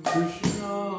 Krishna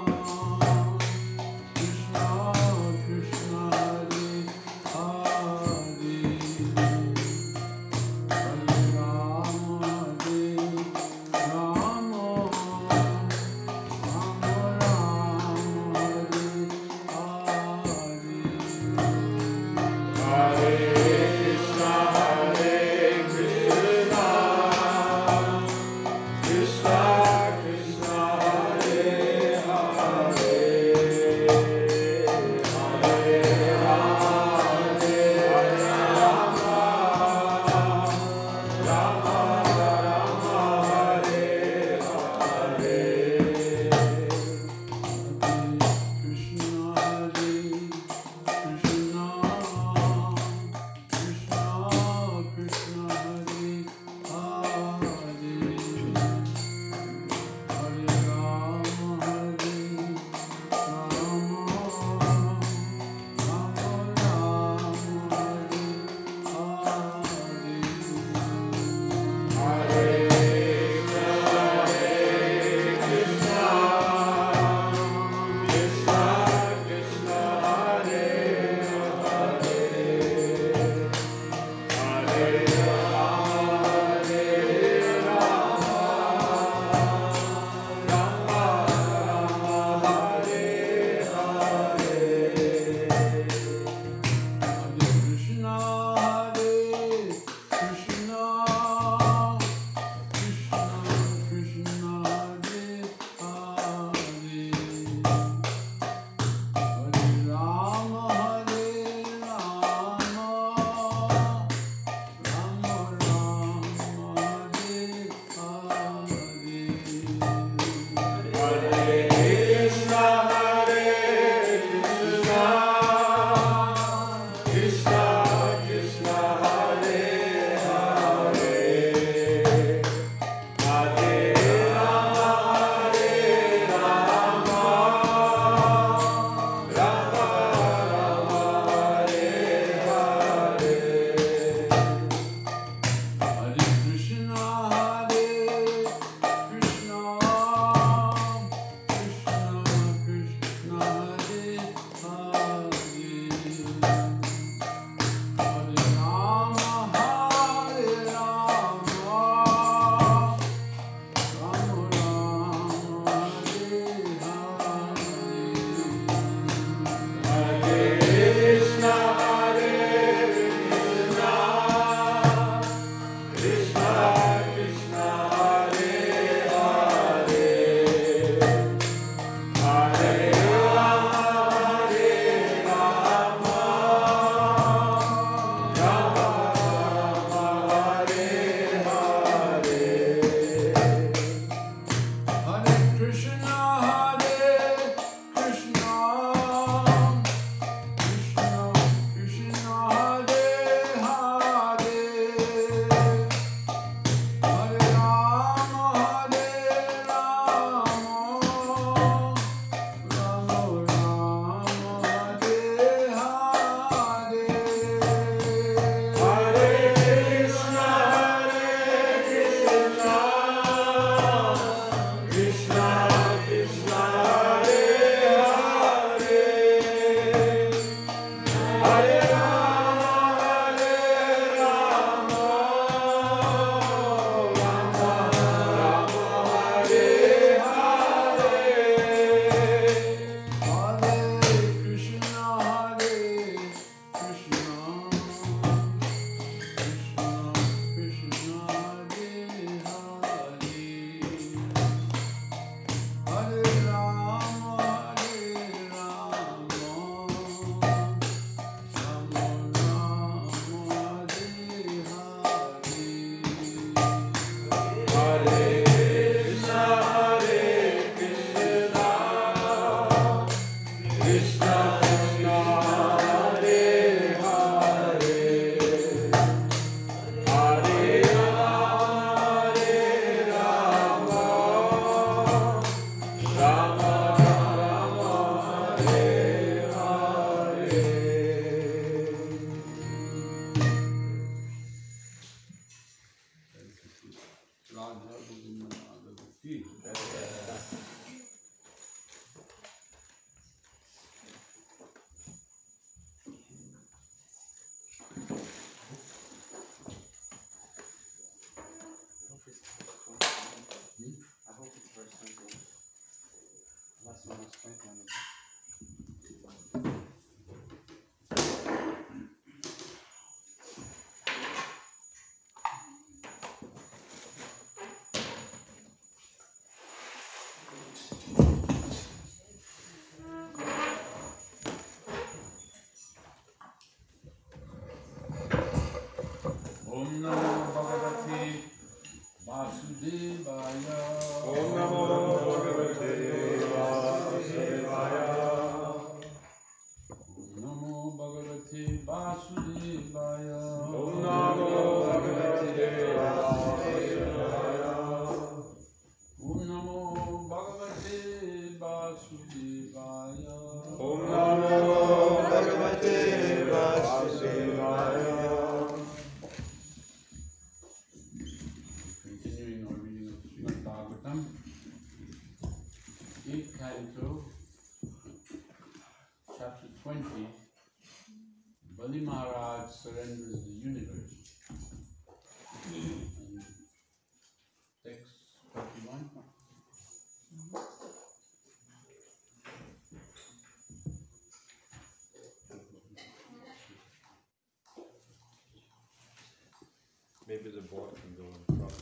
Maybe the board can go in front.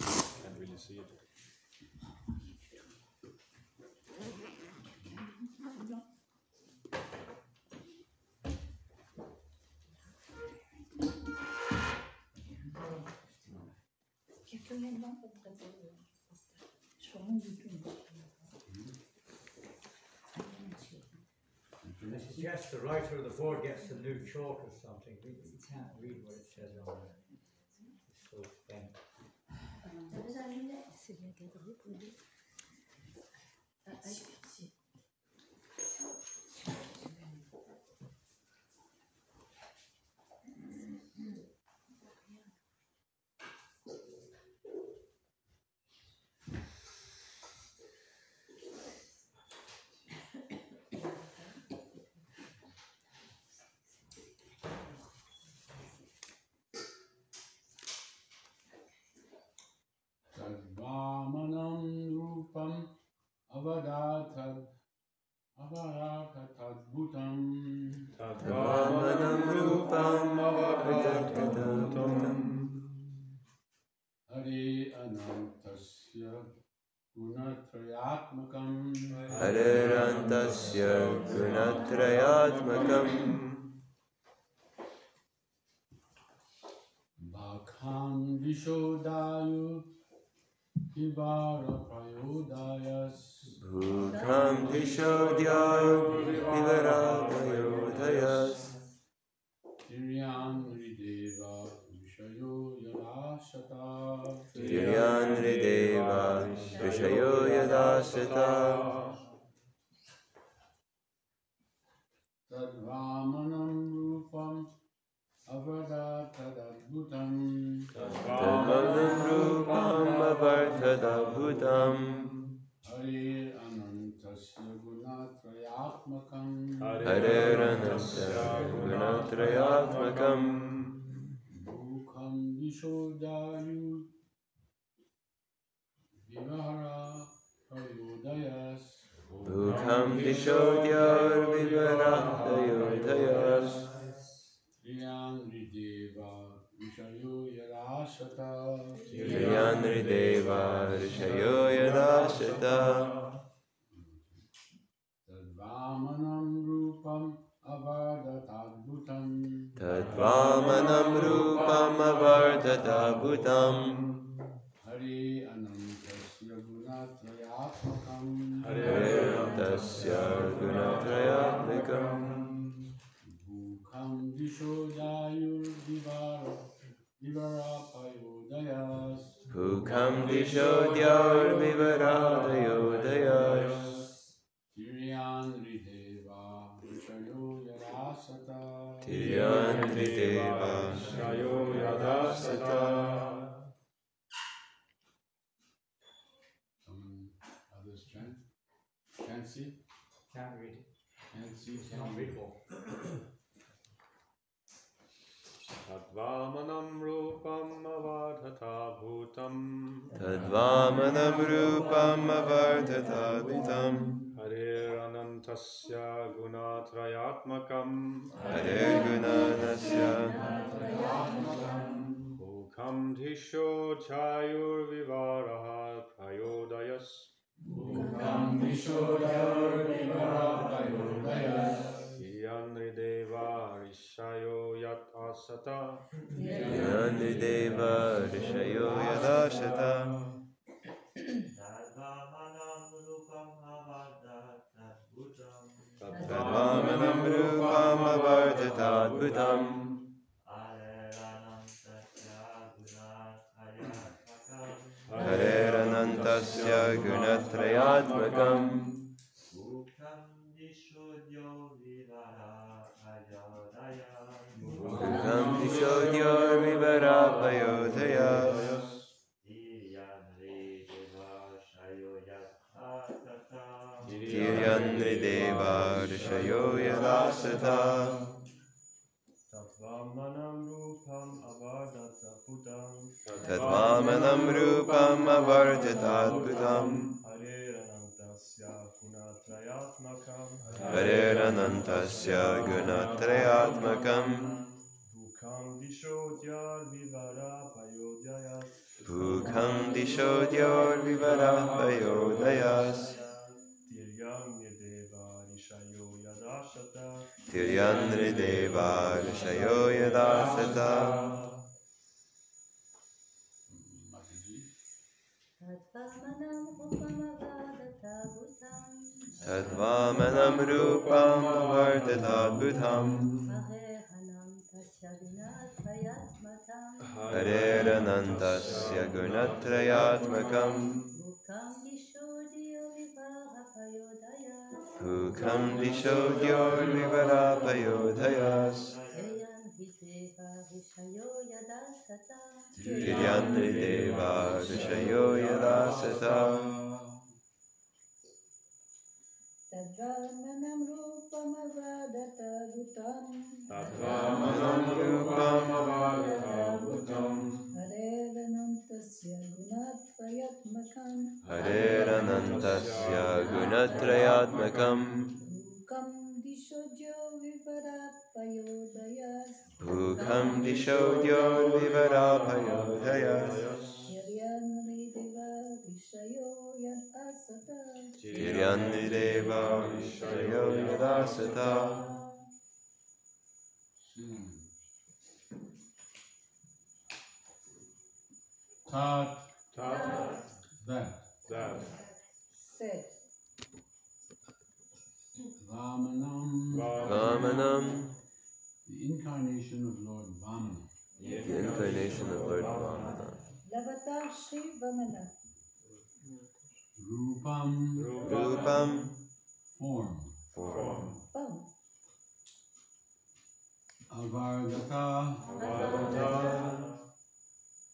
Can't really see it. I suggest the writer of the board gets a new chalk or something. We can't read what it says on there. It's so faint. Vamanam rupam avarakatadbhutam. Vamanam rupam avarakatadbhutam. Hare anantasya gunatrayatmakam. Hare anantasya gunatrayatmakam. Bhakhan vishodayu Kivara prayodayas. Bhukam Dishodya Vivarapayodayas. Tiryan Rideva Vishayo Yadashata. Tiryan Rideva Vishayo Yadasata. Tadvamanam Rupam Avadhatadabhutam. Tadvamanam Rupam Avartadabhutam. Hare Anantasya Gunatrayatmakam. Hare Anantasya Gunatrayatmakam. Bhukam Vishodayu Vivahara Payodayas. Bhukam Dishodya Vivarapayodayas. Triyan Rideva Vishayo Yadashata. Tiryan Rideva Vishayo Yadasata. Tadvamanam Rupam Avardhatadbhutam. Tadvamanam Rupam Avartadabhutam. Hare Anantasya Gunatrayatmakam. Hare Anantasya Gunatrayatmakam. Bhukam Vishodayur Vivarapayodayas. Bhukam Dishodya Vivarapayodayas. Tiryan Rideva Vishayo Yadasata. Tiryan Rideva Vishayo Yadasata. Someone, others chant? Can't see? Can't read it. Can't see? Can't Can't read read. more. Tadvamanam Rupam Avadhatadabhutam. Tadvamanam Rupam Avartadabhutam. Hare Anantasya Gunatrayatmakam. Hare Gunanasya Bhukam Dhisho Chayur Vivaraha Prayodayas. Bhukam Vishodayur Vivarapayodayas. Tiryan Rideva Rishayo Yat Asata. Tiryan Rideva Vishayo Yadasata. Tadvamanam Rupam Avartadabhutam. Hare Anantasya Gunatrayatmakam. Bhukam Dishodya Vivarapayodayas. Tiryan Rideva Vishayo Yadasata. Tadvamanam Rupam Avadhatadabhutam. Tadvamanam Rupam Avartadabhutam. Hare Anantasya Gunatrayatmakam. Hare Anantasya Gunatrayatmakam. Bhukam Dishodya Vivarapayodayas. Bhukam Dishodya Vivarapayodayas. Tiryan Rideva Rishayo Yadasata. Tiryan Rideva Vishayo Yadasata. Mataji. Tadvamanam Rupam Avartadabhutam. Hare Anantasya Gunatrayatmakam. Bhukam Dishodya Vivarapayodayas. Tiryan Rideva Vishayo Yadasata. Tadvamanam Rupam Avadhatadbhutam. Tadvamanam Rupam Avartadabhutam. Hare Anantasya Gunatrayatmakam. Hare Anantasya Gunatrayatmakam. Bhukam Dishodyo Vivarapayodayas. Bhukam Dishodya Vivarapayodayas. Tiryan Rideva Vishayo Yadasata. Tiryan Rideva Vishayo Yadasata. Tat. Tat. That. That. Said. Vamanam, Vamanam, the incarnation of Lord Vamana. the incarnation of Lord Vamana. L'avatar Sri Vamana. Rupam, Rupam, form. form. Forme. Avargata,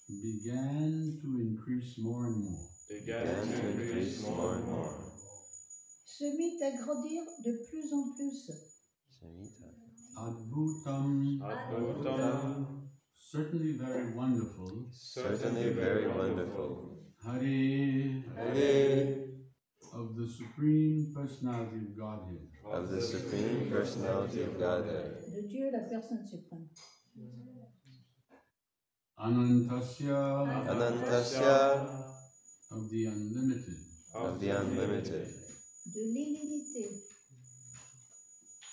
began to increase more and more. Began to increase more and more. Se mit à grandir de plus en plus. Samhita. Adbhutam, certainly very wonderful. Certainly very wonderful. Hare, Hare, of the Supreme Personality of Godhead. of the Supreme Personality of Godhead. De Dieu, la personne suprême. Anantasya, Anantasya, of the unlimited. of the unlimited. De l'illimité.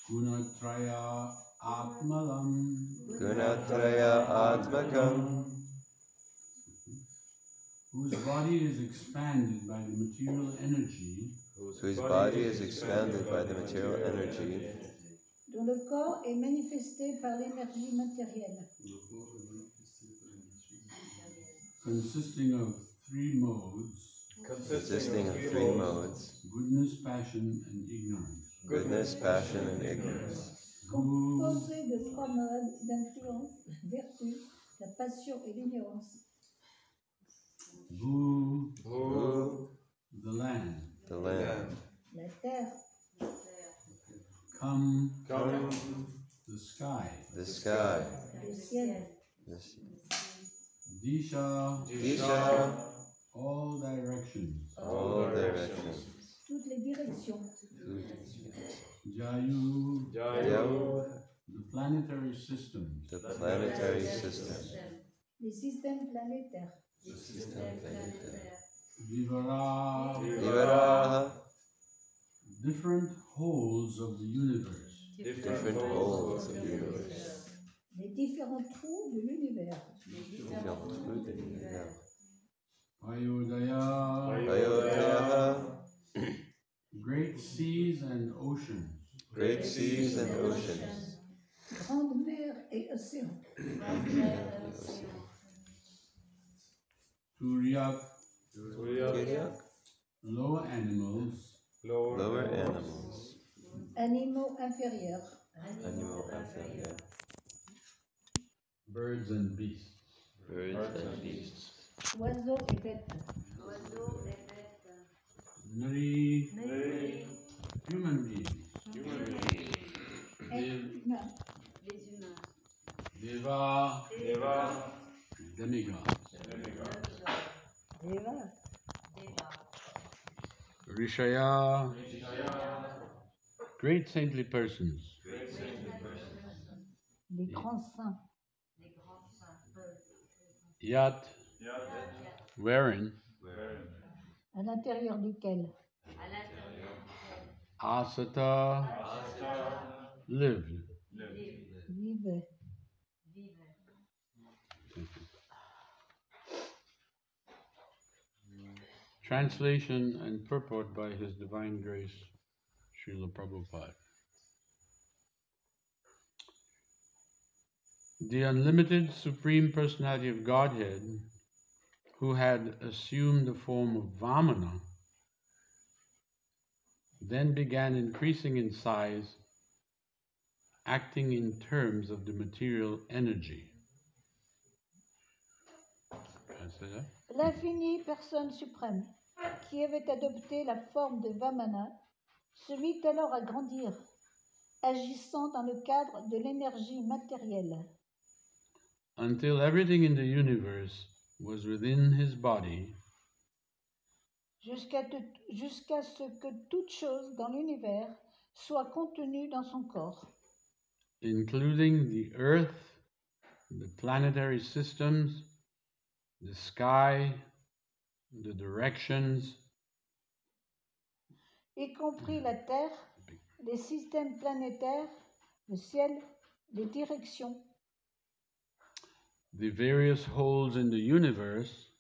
Gunatraya Atmalam, Gunatraya Atmakam, whose body is expanded by the material energy whose body is expanded by the material energy, Dont le corps est manifesté par l'énergie matérielle. consisting of three modes: consisting of three modes: goodness, passion, and ignorance. goodness, passion, and ignorance. Composé de trois modes d'influence, la vertu, la passion et l'ignorance. Bhu, Who, the land. the land. La terre, Come, the sky. The sky. le ciel, The sea. Disha, Disha, all directions. all directions. toutes les directions. Jayu, Yahu, the planetary systems. the planetary system. Les systèmes planétaires. Vivara, Vivaraha, different wholes of the universe. different poles of the universe. Les différents trous de l'univers. Ayodhya, Ayodhya, great seas and oceans. great seas and oceans. Grande mer et océan. Turyak, Kiryak, lower animals. lower animals. Animaux inférieurs. Animal inferior. Birds and beasts. Birds and beasts. Oiseaux et bêtes. Nari, human beings. Êtres humains. Deva, demigods. Deva. Rishaya, great saintly persons. Les grands saints. Yat, wherein À l'intérieur duquel Asata lived. vivent. Translation and purport by His Divine Grace, Srila Prabhupada. The unlimited Supreme Personality of Godhead, who had assumed the form of Vamana, then began increasing in size, acting in terms of the material energy. Can I say that? L'infinie personne suprême, qui avait adopté la forme de Vamana, se mit alors à grandir, agissant dans le cadre de l'énergie matérielle, Until everything in the universe was within his body, jusqu'à ce que toute chose dans l'univers soit contenue dans son corps, including the earth, the planetary systems, the sky, the directions, y compris la Terre, les systèmes planétaires, le ciel, les directions, the various holes in the universe,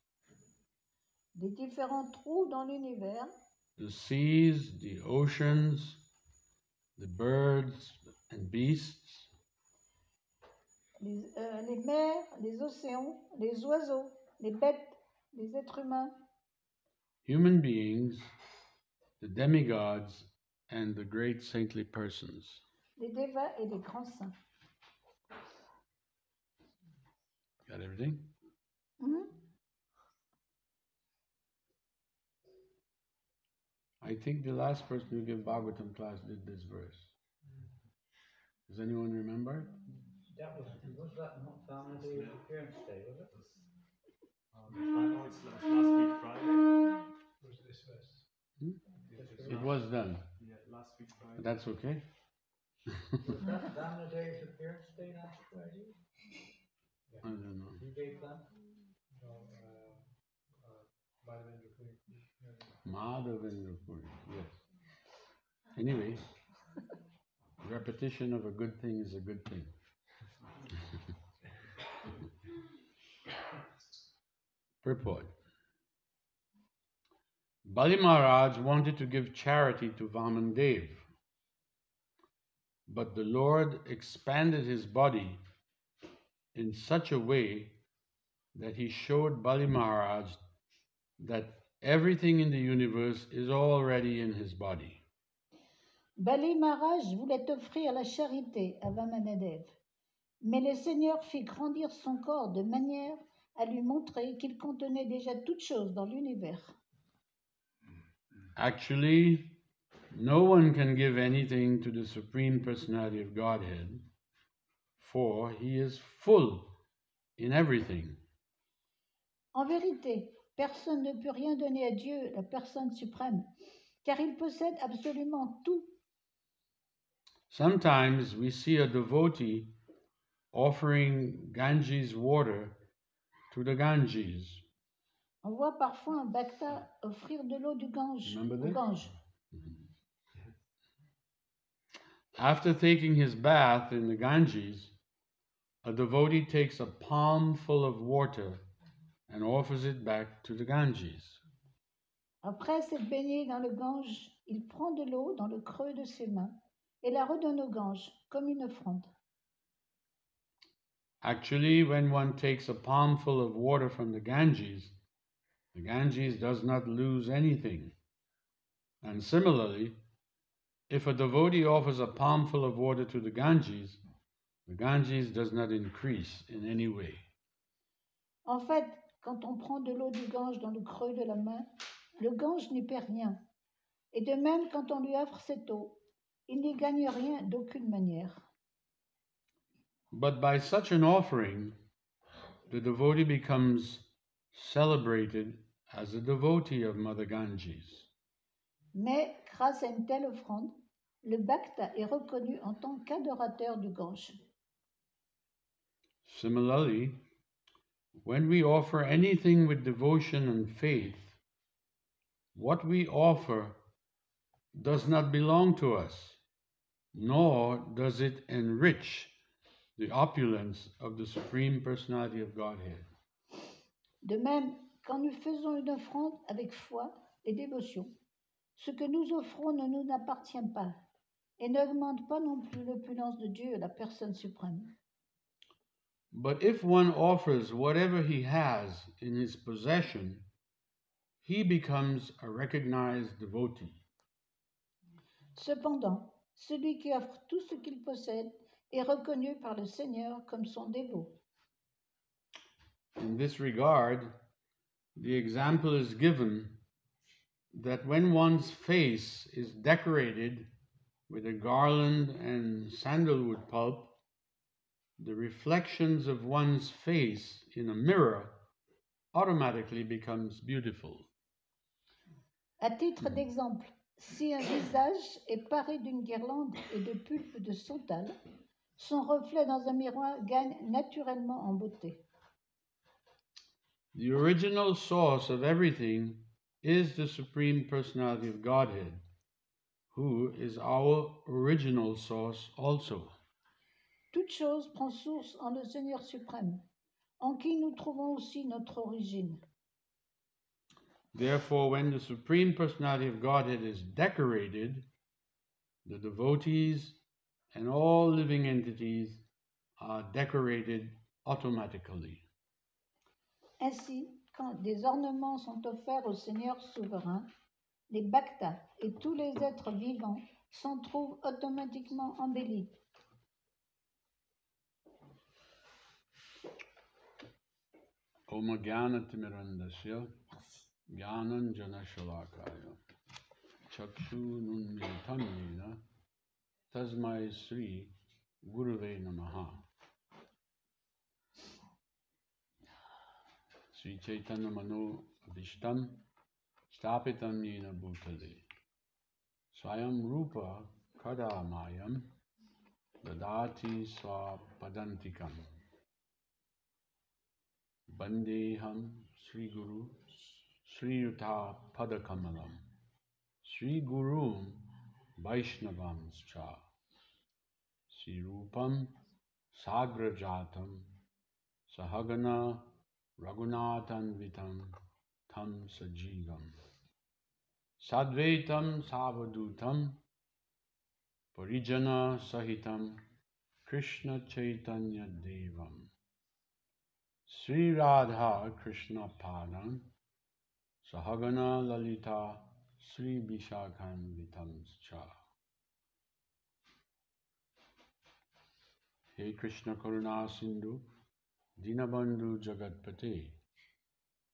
les différents trous dans l'univers, the seas, the oceans, the birds and beasts, les mers, les océans, les oiseaux, les bêtes, les êtres humains, human beings, the demigods, and the great saintly persons. les devas et les grands saints. Got everything? Mhm. I think the last person who gave Bhagavatam class did this verse. Does anyone remember? Was that not Agnideva appearance day, was it? No, it's last week Friday. Was this verse? It was done. Yeah, last week Friday. But that's okay. Was that Agnideva's appearance day last Friday? I don't know. Who gave that? No, Madhavendra Puri. Madhavendra Puri, yes. Anyway, repetition of a good thing is a good thing. Purport. Bali Maharaj wanted to give charity to Vamandev, but the Lord expanded his body in such a way that he showed Bali Maharaj that everything in the universe is already in his body. Bali Maharaj voulait offrir la charité à Vamanadev, mais le Seigneur fit grandir son corps de manière à lui montrer qu'il contenait déjà toutes choses dans l'univers. Actually, no one can give anything to the Supreme Personality of Godhead, for he is full in everything. En vérité, personne ne peut rien donner à Dieu, la personne suprême, car il possède absolument tout. Sometimes we see a devotee offering Ganges water to the Ganges. On voit parfois un bhakta offrir de l'eau du Gange Remember au this? Gange. After taking his bath in the Ganges, a devotee takes a palm full of water and offers it back to the Ganges. Après s'être baigné dans le Gange, il prend de l'eau dans le creux de ses mains et la redonne au Gange comme une offrande. Actually, when one takes a palmful of water from the Ganges does not lose anything. And similarly, if a devotee offers a palmful of water to the Ganges does not increase in any way. En fait, quand on prend de l'eau du Gange dans le creux de la main, le Gange n'y perd rien. Et de même, quand on lui offre cette eau, il n'y gagne rien d'aucune manière. But by such an offering, the devotee becomes celebrated as a devotee of Mother Ganges. Mais, grâce à une telle offrande, le bhakta est reconnu en tant qu'adorateur du Gange. Similarly, when we offer anything with devotion and faith, what we offer does not belong to us, nor does it enrich the opulence of the Supreme Personality of Godhead. De même, quand nous faisons une offrande avec foi et dévotion, ce que nous offrons ne nous appartient pas et n'augmente pas non plus l'opulence de Dieu, la personne suprême. But if one offers whatever he has in his possession, he becomes a recognized devotee. Cependant, celui qui offre tout ce qu'il possède est reconnu par le Seigneur comme son dévot. In this regard, the example is given that when one's face is decorated with a garland and sandalwood pulp, the reflections of one's face in a mirror automatically becomes beautiful. À titre d'exemple, si un visage est paré d'une guirlande et de pulpe de santal, son reflet dans un miroir gagne naturellement en beauté. The original source of everything is the Supreme Personality of Godhead, who is our original source also. Toute chose prend source en le Seigneur suprême, en qui nous trouvons aussi notre origine. Therefore, when the Supreme Personality of Godhead is decorated, the devotees and all living entities are decorated automatically. Ainsi, quand des ornements sont offerts au Seigneur souverain, les bhaktas et tous les êtres vivants s'en trouvent automatiquement embellis. Om Jnana-timirandasya Jnananjana-shalakaya Chakshununmilitam yena Tasmai Sri Guruve Namaha. Sri Chaitanya Mano Vishtam Stapitam Yena Bhutale Swayam Rupa Kadamayam Dadati Swapadantikam Bandeham Sri Guru Sri Yuta Padakamalam Sri Gurum Vaishnavamscha Sri Rupam Sagrajatam Sahagana Raghunathanvitam Tam Sajivam Sadvaitam Savadutam Parijana Sahitam Krishna Chaitanya Devam Sri Radha Krishna Padam Sahagana Lalita Sri Vishakhanvitamscha. Hey Krishna Karuna Sindhu Dinabandhu Jagatpate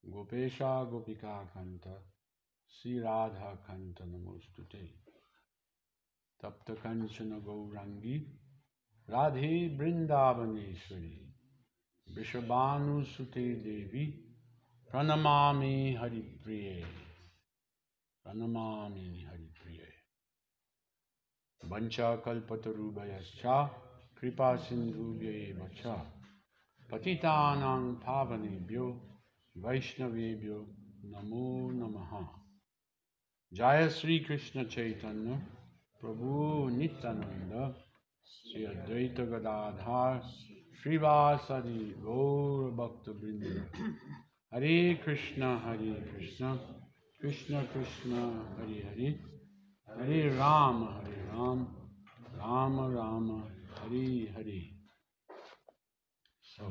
Gopesha Gopika Kanta Sri Radha Kanta Namostute Tapta Kanchana Gaurangi Radhe Brindavaneshwari Vrishabhanu Sute Devi Pranamami Haripriye Pranamami Haripriye Vancha Kalpatarubhayascha Kripa Sindhubhye Vacha Patitanang Pavanebhyo Vaishnavebhyo Namo Namaha. Jaya Sri Krishna Chaitanya Prabhu Nityananda Sri Advaita Gadadhar Srivasadi Gaur Bhakta Vrinda. Hare Krishna Krishna Krishna Hare Hare Hare Rama Rama Rama Hare Hare. So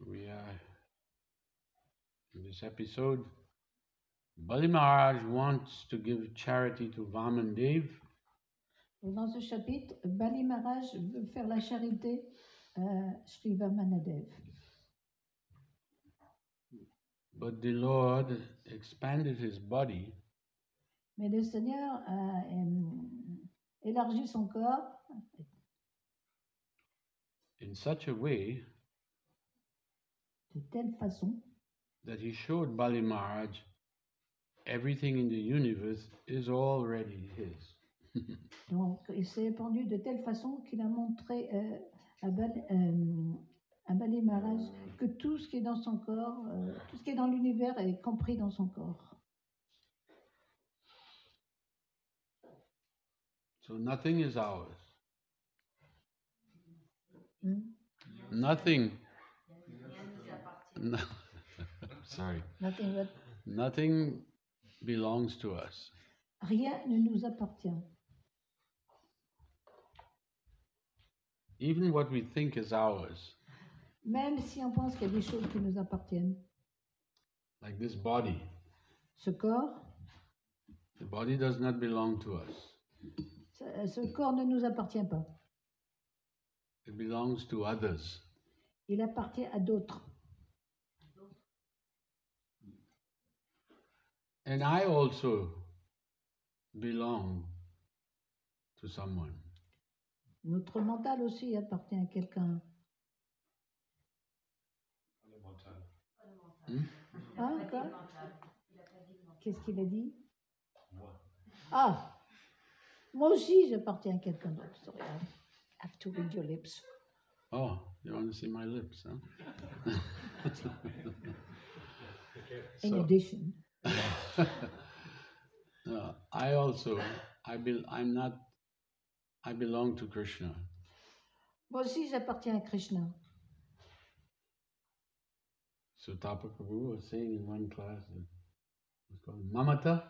we are in this episode. Bali Maharaj wants to give charity to Vamandev. Dans ce chapitre, Bali Maharaj veut faire la charité à Sri Vamanadev. But the Lord expanded his body Mais le Seigneur a élargi son corps in such a way de telle façon that he showed Bali Maharaj everything in the universe is already his. Donc, il s'est épandu de telle façon qu'il a montré à Bali Maharaj que tout ce qui est dans son corps, tout ce qui est dans l'univers est compris dans son corps. So nothing is ours. Nothing what? Nothing belongs to us. Rien ne nous appartient. Even what we think is ours, Même si on pense qu'il y a des choses qui nous appartiennent. like this body, Ce corps, the body does not belong to us. ce corps ne nous appartient pas. It belongs to others. Il appartient à d'autres. And I also belong to someone. Notre mental aussi appartient à quelqu'un. Ah, quoi? Qu'est-ce qu'il a dit? Ah, moi aussi j'appartiens à quelqu'un d'autre. Sorry, I have to read your lips. Oh, you want to see my lips, huh? In addition. I belong to Krishna. Moi aussi j'appartiens à Krishna. So Tapa Prabhu was saying in one class, it was called Mamata.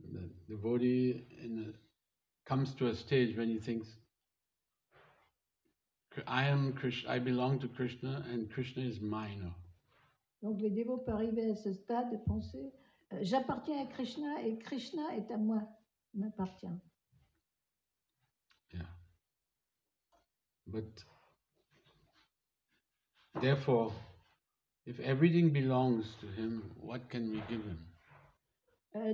The devotee comes to a stage when he thinks, I am Krishna, I belong to Krishna and Krishna is mine. Donc les dévots peuvent arriver à ce stade de penser j'appartiens à Krishna et Krishna est à moi, il m'appartient. Yeah. But therefore, if everything belongs to him, what can we give him?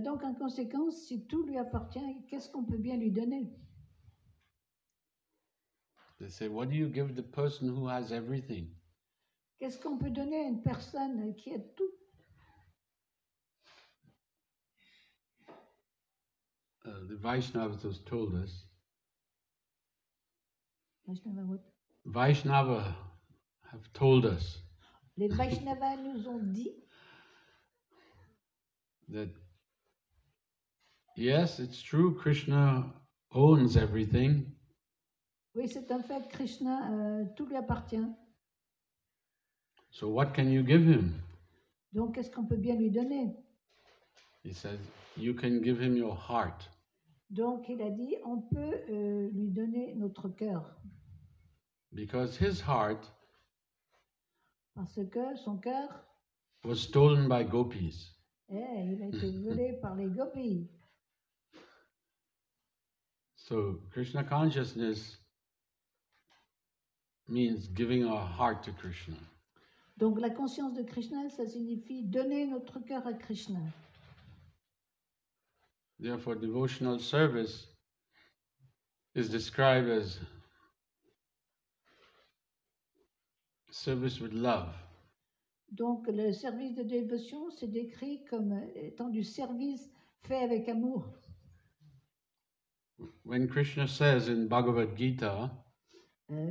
Donc en conséquence, si tout lui appartient, qu'est-ce qu'on peut bien lui donner? They say, what do you give the person who has everything? Qu'est-ce qu'on peut donner à une personne qui a tout? The Vaishnavas has told us, Vaishnava, Vaishnava have told us les Vaishnavas nous ont dit that yes, it's true, Krishna owns everything, oui, c'est un fait, Krishna, tout lui appartient. so what can you give him? Donc qu'est-ce qu'on peut bien lui donner? He says, you can give him your heart. Donc il a dit, on peut lui donner notre cœur. Because his heart Parce que son cœur, was stolen by gopis. il a été volé par les gopis. So Krishna consciousness means giving our heart to Krishna. Donc la conscience de Krishna, ça signifie donner notre cœur à Krishna. Therefore, devotional service is described as service with love. Donc le service de dévotion, c'est décrit comme étant du service fait avec amour. When Krishna says in Bhagavad Gita,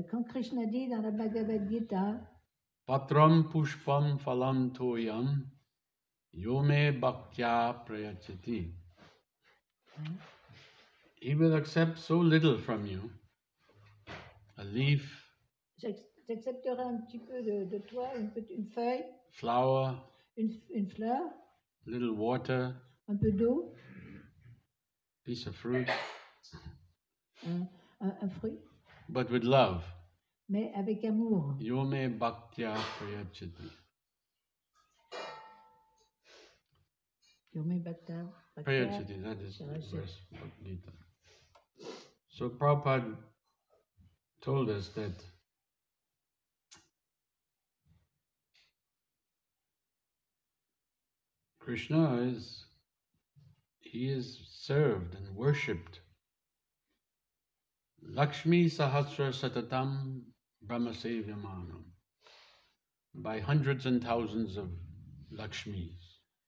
Quand Krishna dit dans la Bhagavad Gita, Patram pushpam phalam toyam yome bhaktya prayachati. He will accept so little from you, a leaf, j'accepterai un petit peu de toi, une feuille, flower, une fleur, little water, un peu d'eau, piece of fruit, un fruit, but with love. mais avec amour. Yome bhaktya prayachati. Yome bhakta, Prayachati, that is the Prayachati. verse of Gita. So Prabhupada told us that Krishna is served and worshipped. Lakshmi Sahasra Satatam Brahmasevyamanam, by hundreds and thousands of Lakshmis.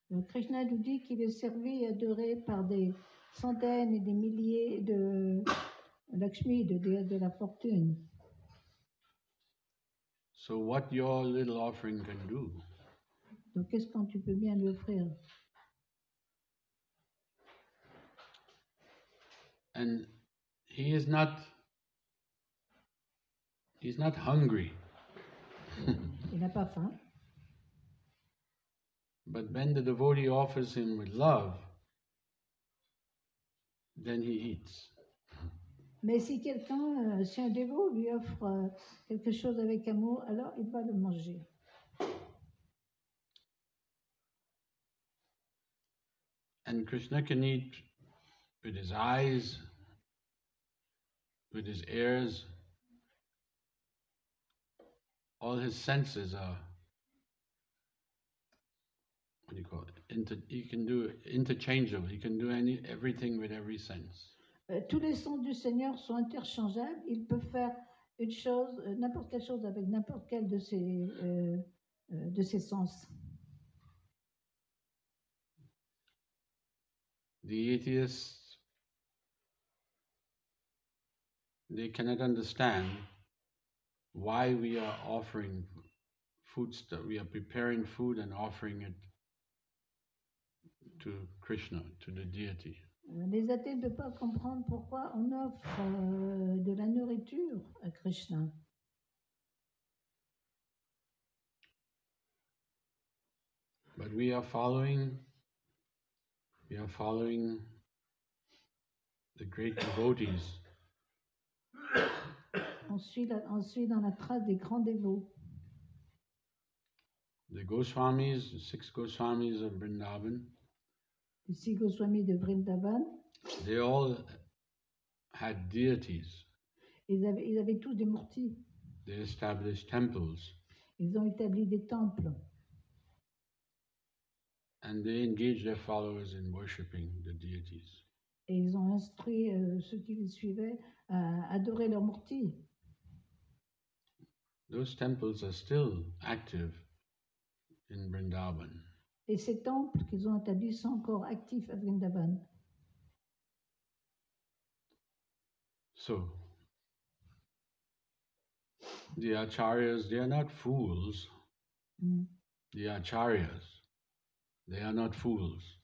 Donc Krishna nous dit qu'il est servi et adoré par des centaines et des milliers de Lakshmi, de déesses de la fortune. So what your little offering can do Donc qu'est-ce que tu peux bien lui offrir? and he's not hungry. Il n'a pas faim. But when the devotee offers him with love, then he eats. Mais si quelqu'un, si un dévot lui offre quelque chose avec amour, alors il va le manger. And Krishna can eat with his eyes, with his ears. All his senses are, what do you call it? He can do interchangeable. He can do everything with every sense. Tous les sens du Seigneur sont interchangeables. Il peut faire une chose, n'importe quelle chose avec n'importe quel de ses sens. The atheists, they cannot understand why we are offering food stuff. We are preparing food and offering it to Krishna, to the deity. Les athées ne peuvent pas comprendre pourquoi on offre de la nourriture à Krishna. But we are following the great devotees. On suit dans la trace des grands dévots. The Goswamis, the 6 Goswamis of Vrindavan, Les 6 Goswamis de Vrindavan, they all had deities. ils avaient tous des murtis. They established temples Ils ont établi des temples. and they engaged their followers in worshipping the deities. Et ils ont instruit ceux qui les suivaient à adorer leurs murtis. Those temples are still active in Vrindavan. Et ces temples qu'ils ont établis sont encore actifs à Vrindavan. So, the acharyas, they are not fools. Mm. The acharyas, they are not fools.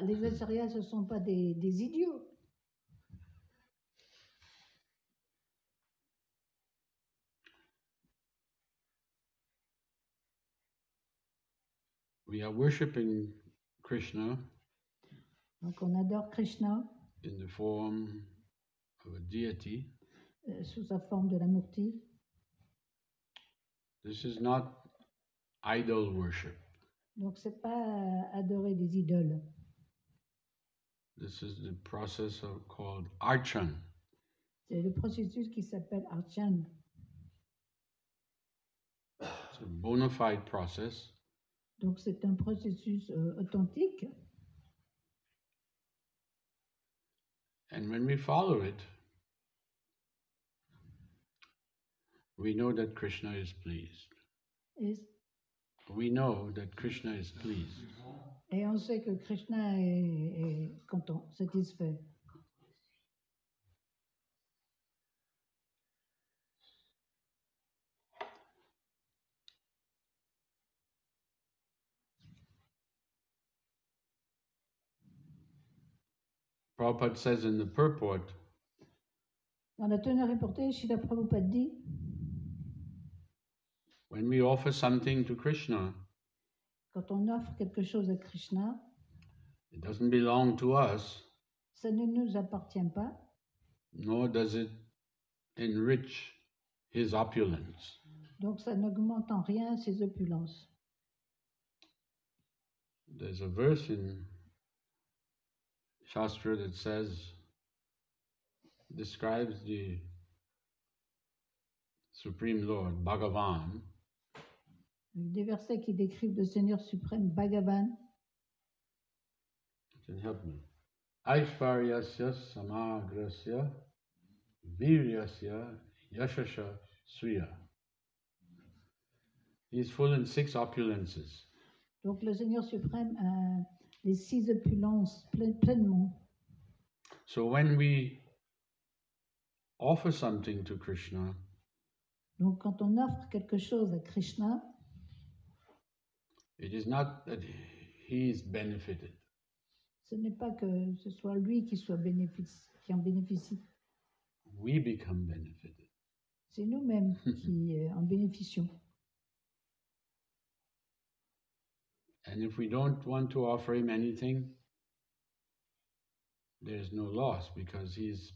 Les acharyas, ce ne sont pas des idiots. We are worshipping Krishna Donc on adore Krishna in the form of a deity. Sous sa forme de la murti. This is not idol worship. Donc c'est pas adorer des idoles. This is the process called archan. C'est le processus qui s'appelle archan. It's a bona fide process. Donc c'est un processus authentique. And when we follow it, we know that Krishna is pleased. Et, We know that Krishna is pleased. et on sait que Krishna est content, satisfait. Prabhupada says in the purport, Dans la teneur reportée, Srila Prabhupada dit, when we offer something to Krishna, quand on offre quelque chose à Krishna, it doesn't belong to us, ça ne nous appartient pas, nor does it enrich his opulence. donc ça n'augmente en rien ses opulences. There's a verse in Shastra that says, describes the Supreme Lord, Bhagavan, Des versets qui décrivent le Seigneur suprême Bhagavan. can help me. Aishvaryasya samagrasya viryasya yashasha suya. He is full in 6 opulences. Donc le Seigneur suprême a les 6 opulences pleinement. So when we offer something to Krishna, Donc quand on offre quelque chose à Krishna, it is not that he is benefited. ce n'est pas que ce soit lui qui qui en bénéficie. We become benefited. C'est nous-mêmes qui en bénéficions. And if we don't want to offer him anything, there's no loss because he's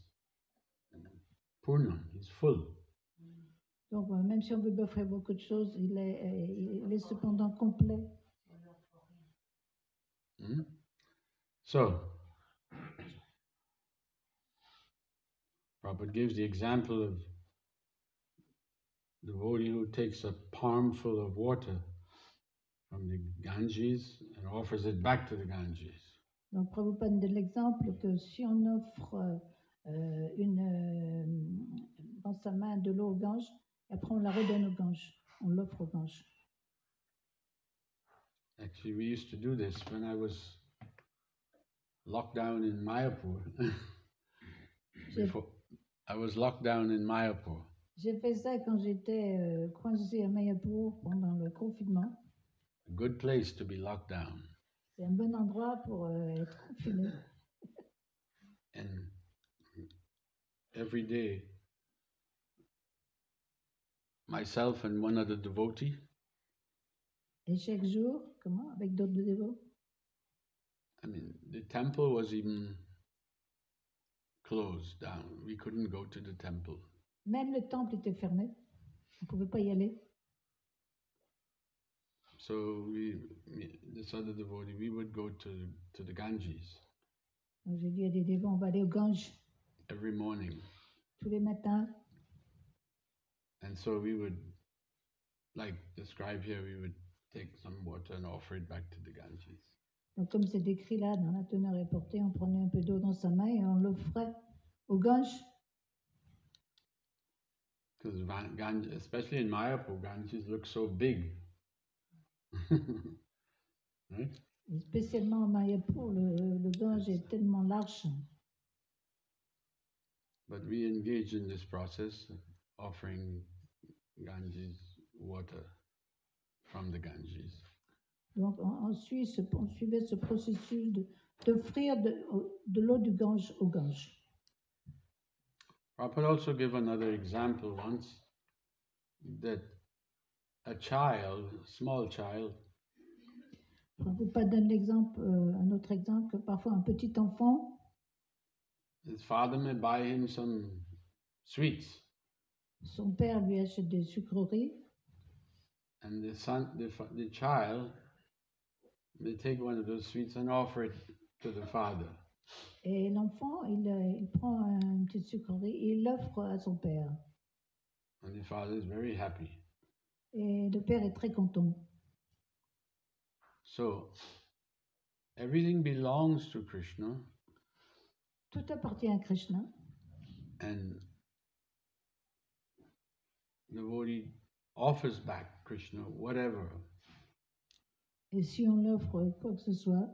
purna, he's full. Donc même si on veut lui offrir beaucoup de choses, il est cependant complet. Hmm? So, Prabhupada gives the example of the devotee who takes a palmful of water from the Ganges and offers it back to the Ganges. Donc Prabhupada donne l'exemple que si on offre dans sa main de l'eau au Gange, et après on la redonne au Gange, on l'offre au Gange. Actually, we used to do this when I was locked down in Mayapur. Before, I was locked down in Mayapur. J'ai fait ça quand j'étais coincé à Mayapur pendant le confinement. A good place to be locked down. C'est un bon endroit pour être confiné. And every day, myself and one other devotee, Et chaque jour, comment, avec d'autres dévots, I mean, the temple was even closed down. We couldn't go to the temple. Même le temple était fermé. On ne pouvait pas y aller. So this other devotee, we would go to the Ganges Donc j'ai dit à des dévots, on va aller au Gange every morning. tous les matins. And so we would, like described here, we would take some water and offer it back to the Ganges. Donc comme c'est décrit là dans la teneur est portée, on prenait un peu d'eau dans sa main et on l'offrait au Gange. Because Ganges, especially in Mayapur, Ganges look so big. Right? Et spécialement à Mayapur, le Gange est tellement large. But we engage in this process, offering Ganges water from the Ganges. Donc on suivait ce processus d'offrir de l'eau du Gange au Gange. Prabhupada also gave another example once that a child, small child, Prabhupada donne l'exemple, un autre exemple, que parfois un petit enfant, his father may buy him some sweets, son père lui achète des sucreries, and the child may take one of those sweets and offer it to the father. et l'enfant, il prend une petite sucrerie et il l'offre à son père. And the father is very happy. Et le père est très content. So, everything belongs to Krishna, Tout appartient à Krishna. and the devotee offers back Krishna whatever. Et si on offre quoi que ce soit,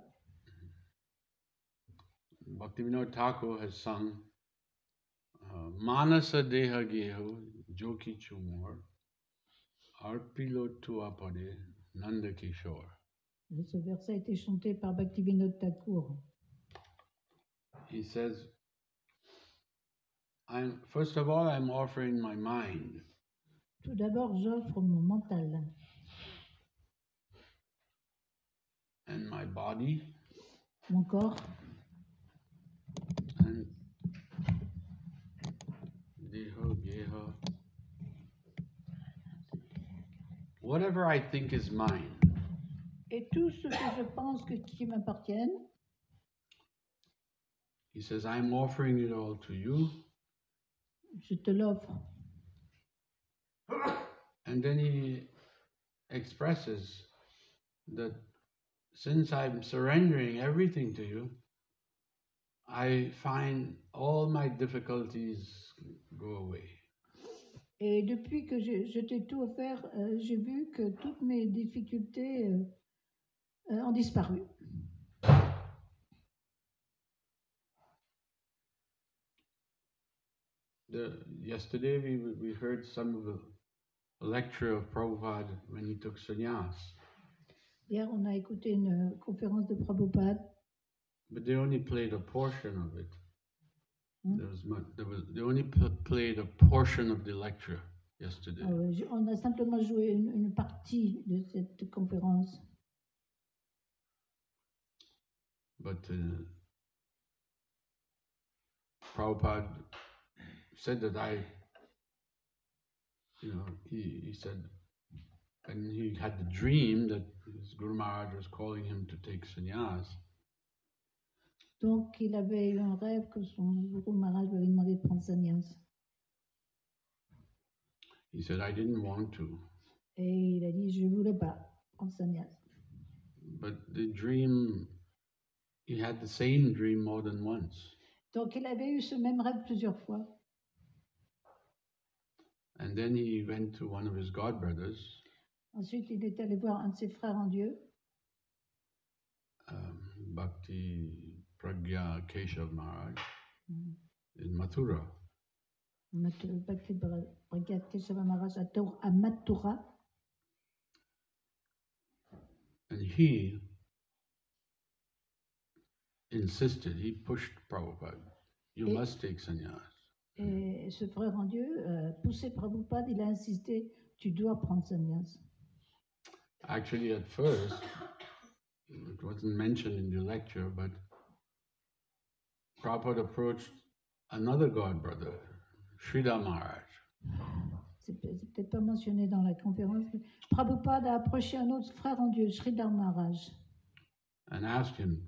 Bhaktivinoda Thakur has sung Manasa Deha Geho Joki Chumor Arpilo Tuapade Nanda Kishore. ce verset a été chanté par Bhaktivinoda Thakur. He says, first of all, I'm offering my mind. Tout d'abord, j'offre mon mental, And my body, mon corps, and Deha Geha, whatever I think is mine. et tout ce que je pense qui m'appartiennent. He says, I'm offering it all to you. Je te l'offre. And then he expresses that since I'm surrendering everything to you, I find all my difficulties go away. Et depuis que je t'ai tout offert, j'ai vu que toutes mes difficultés ont disparu. Yesterday we heard some of the lecture of Prabhupada when he took sannyas. Hier, on a écouté une conférence de Prabhupada. But they only played a portion of it. They only played a portion of the lecture yesterday. On a simplement joué une partie de cette conférence. But Prabhupada said that he said, and he had the dream that his Guru Maharaj was calling him to take sannyas. Donc, il avait eu un rêve que son Guru Maharaj lui avait demandé de prendre sannyas. He said, I didn't want to. Et il a dit, je ne voulais pas prendre sannyas. But the dream, he had the same dream more than once. Donc, il avait eu ce même rêve plusieurs fois. And then he went to one of his godbrothers, Ensuite, il est allé voir un de ses frères en Dieu, Bhakti Pragya Keshav Maharaj, in Mathura. Bhakti Pragya Keshava Maharaj à Mathura. And he insisted, he pushed Prabhupada, you must take sannyas. Et ce frère en Dieu poussé Prabhupada, il a insisté, tu dois prendre sannyas. Actually, at first, it wasn't mentioned in the lecture, but Prabhupada approached another god brother, Sridhar Maharaj. C'est peut-être pas mentionné dans la conférence, mais Prabhupada a approché un autre frère en Dieu, Sridhar Maharaj, And asked him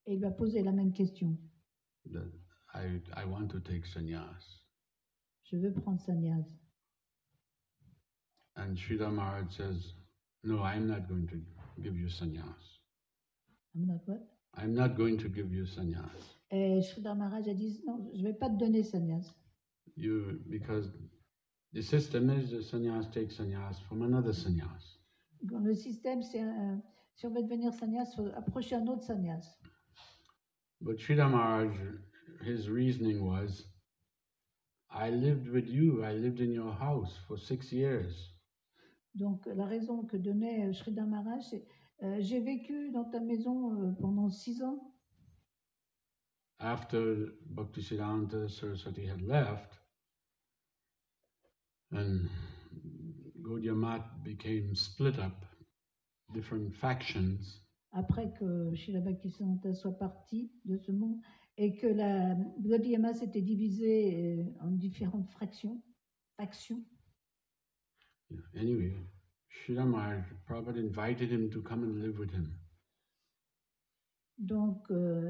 et il lui a posé la même question. that I want to take sannyas. Je veux prendre sannyas. And Sridhar Maharaj says, no, I'm not going to give you sannyas. I'm not what? I'm not going to give you sannyas. Et Sridhar Maharaj a dit, non, je ne vais pas te donner sannyas. Because the system is the sannyas take sannyas from another sannyas. Dans le système, c'est si on veut devenir sannyas, il faut approcher un autre sannyas. But Sridhar Maharaj, his reasoning was, I lived with you, I lived in your house for 6 years. Donc la raison que donnait Sridhar Maharaj, c'est j'ai vécu dans ta maison pendant 6 ans. After Bhaktisiddhanta Saraswati had left, and Gaudiya Math became split up, different factions. Après que Srila Bhaktisiddhanta soit parti de ce monde et que la Gaudiya Math s'était divisée en différentes factions. Anyway, Sridhar Maharaj, Prabhupada invited him to come and live with him. Donc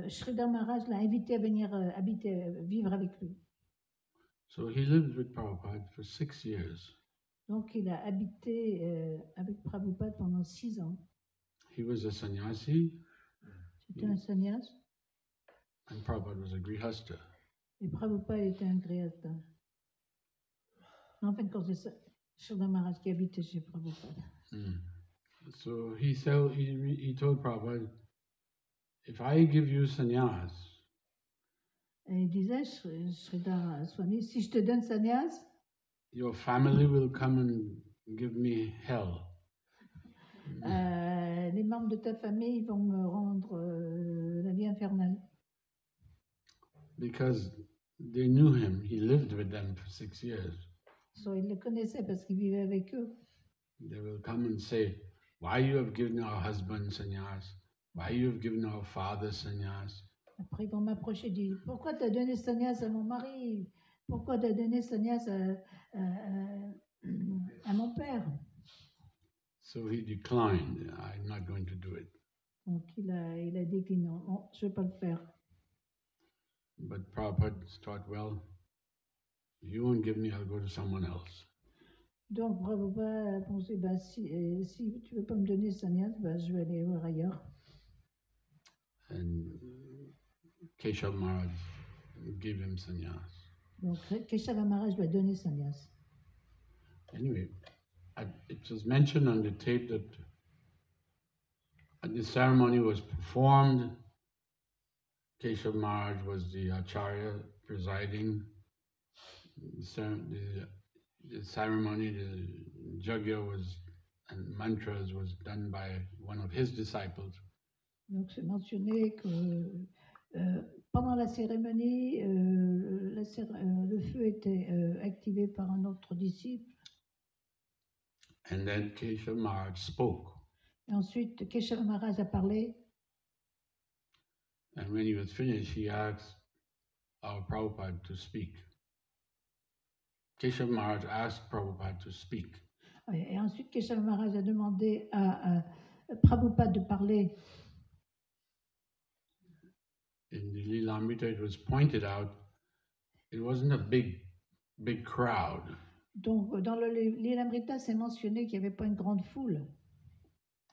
Sridhar Maharaj l'a invité à venir vivre avec lui. So he lived with Prabhupada for 6 years. Donc il a habité avec Prabhupada pendant 6 ans. He was a sannyasi. C'était un sannyas. And Prabhupada was a grihastha. Et Prabhupada était un grihastha. En fin de compte, c'est Sridhar Maharaj qui habitait chez Prabhupada. So he told Prabhupada, if I give you sannyas, et il disait, Sridhar Swami, si je te donne sannyas, your family will come and give me hell. Les membres de ta famille vont me rendre la vie infernale. Because they knew him, he lived with them for 6 years. So, ils le connaissaient parce qu'il vivait avec eux. They will come and say, why you have given our husband sannyas? Why you have given our father sannyas? Après, ils vont m'approcher et dire, pourquoi tu as donné sannyas à mon mari? Pourquoi tu as donné sannyas à mon père? So he declined. I'm not going to do it. Donc il a dit que non, je ne vais pas le faire. But Prabhupada thought, well, if you won't give me, I'll go to someone else. Donc Prabhupada a pensé, bah, si tu ne veux pas me donner sannyas, bah, je vais aller voir ailleurs. And Keshav Maharaj gave him sannyas. Donc Keshav Maharaj lui a donné sannyas. Anyway, it was mentioned on the tape that the ceremony was performed. Keshav Maharaj was the acharya presiding. The ceremony, the yajna and mantras was done by one of his disciples. Donc c'est mentionné que pendant la cérémonie, le feu était activé par un autre disciple. And then Keshav Maharaj spoke. Et ensuite, Keshav Maharaj a parlé. And when he was finished, he asked our Prabhupada to speak. Keshav Maharaj asked Prabhupada to speak. Et ensuite, Keshav Maharaj a demandé à Prabhupada de parler. In the Lilamrita, it was pointed out, it wasn't a big crowd. Donc, dans le Lilamrita, c'est mentionné qu'il n'y avait pas une grande foule.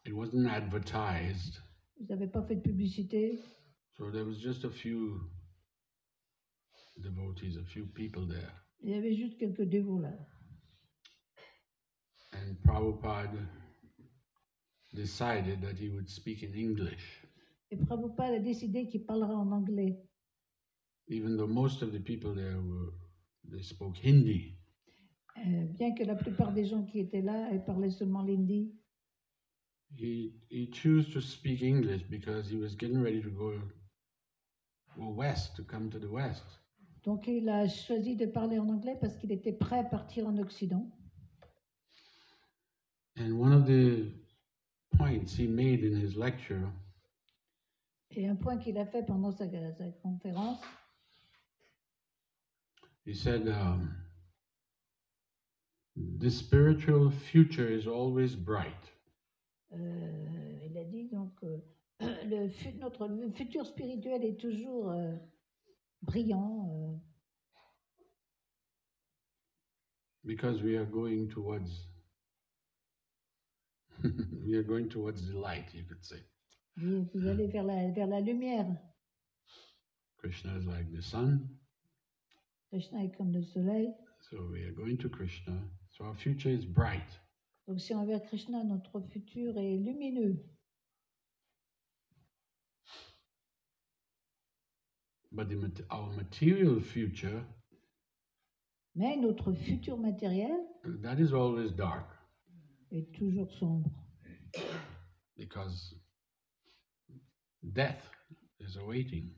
It wasn't advertised. Ils n'avaient pas fait de publicité. So there was just a few devotees, a few people there. Il y avait juste quelques dévots là. And Prabhupada decided that he would speak in English. Et Prabhupada a décidé qu'il parlera en anglais. Even though most of the people there they spoke Hindi. Bien que la plupart des gens qui étaient là parlaient seulement l'hindi. He chose to speak English because he was getting ready to go west, to come to the west. Donc il a choisi de parler en anglais parce qu'il était prêt à partir en Occident. And one of the points he made in his lecture Et un point qu'il a fait pendant sa conférence, he said, the spiritual future is always bright. il a dit donc notre futur spirituel est toujours brillant. Because we are going towards we are going towards the light, you could say. Vous allez vers la lumière. Krishna is like the sun, Krishna est comme le soleil. so we are going to Krishna. So our future is bright. Donc si on va vers Krishna, notre futur est lumineux. But our material future, Mais notre futur matériel that is always dark. est toujours sombre. Because death is awaiting.